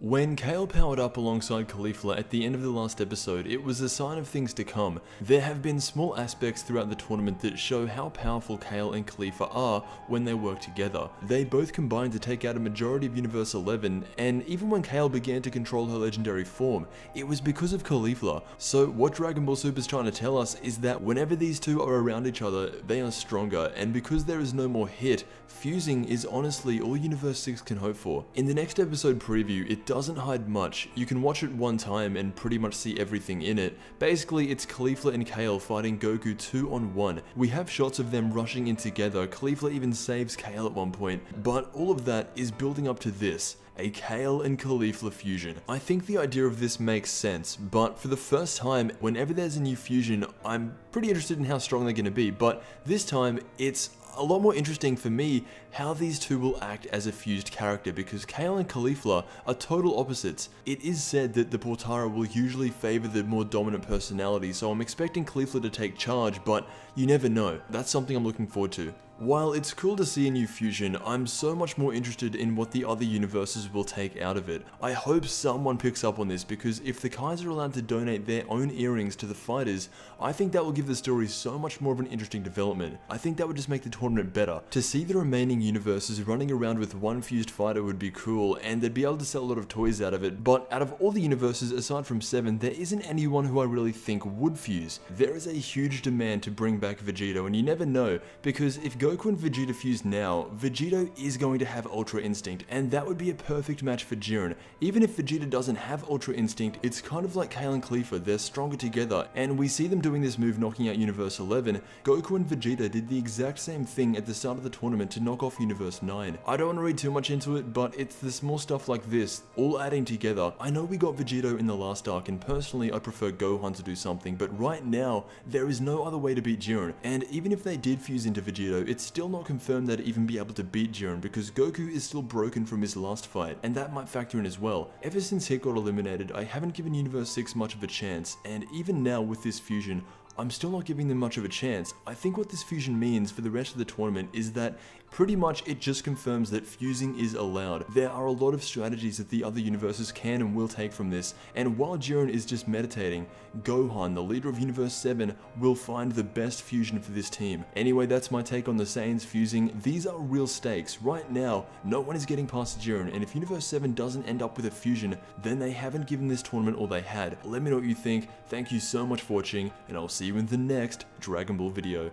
When Kale powered up alongside Caulifla at the end of the last episode, it was a sign of things to come. There have been small aspects throughout the tournament that show how powerful Kale and Caulifla are when they work together. They both combined to take out a majority of Universe 11, and even when Kale began to control her legendary form, it was because of Caulifla. So what Dragon Ball Super is trying to tell us is that whenever these two are around each other, they are stronger, and because there is no more hit, fusing is honestly all Universe 6 can hope for. In the next episode preview, it doesn't hide much. You can watch it one time and pretty much see everything in it. Basically, it's Caulifla and Kale fighting Goku 2-on-1. We have shots of them rushing in together. Caulifla even saves Kale at one point, but all of that is building up to this. A Kale and Caulifla fusion. I think the idea of this makes sense, but for the first time, whenever there's a new fusion, I'm pretty interested in how strong they're going to be, but this time, it's a lot more interesting for me how these two will act as a fused character, because Kale and Caulifla are total opposites. It is said that the Portara will usually favor the more dominant personality, so I'm expecting Caulifla to take charge, but you never know. That's something I'm looking forward to. While it's cool to see a new fusion, I'm so much more interested in what the other universes will take out of it. I hope someone picks up on this, because if the Kais are allowed to donate their own earrings to the fighters, I think that will give the story so much more of an interesting development. I think that would just make the tournament better. To see the remaining universes running around with one fused fighter would be cool, and they'd be able to sell a lot of toys out of it, but out of all the universes aside from 7, there isn't anyone who I really think would fuse. There is a huge demand to bring back Vegito, and you never know, because if Goku and Vegeta fuse now, Vegito is going to have Ultra Instinct, and that would be a perfect match for Jiren. Even if Vegeta doesn't have Ultra Instinct, it's kind of like Kale and Caulifla, they're stronger together, and we see them doing this move knocking out Universe 11. Goku and Vegeta did the exact same thing at the start of the tournament to knock off Universe 9. I don't want to read too much into it, but it's the small stuff like this, all adding together. I know we got Vegito in the last arc, and personally I prefer Gohan to do something, but right now, there is no other way to beat Jiren, and even if they did fuse into Vegito, it's still not confirmed they'd even be able to beat Jiren, because Goku is still broken from his last fight, and that might factor in as well. Ever since Hit got eliminated, I haven't given Universe 6 much of a chance, and even now with this fusion, I'm still not giving them much of a chance. I think what this fusion means for the rest of the tournament is that pretty much it just confirms that fusing is allowed. There are a lot of strategies that the other universes can and will take from this, and while Jiren is just meditating, Gohan, the leader of Universe 7, will find the best fusion for this team. Anyway, that's my take on the Saiyans fusing. These are real stakes. Right now, no one is getting past Jiren, and if Universe 7 doesn't end up with a fusion, then they haven't given this tournament all they had. Let me know what you think. Thank you so much for watching, and I'll see you in the next Dragon Ball video.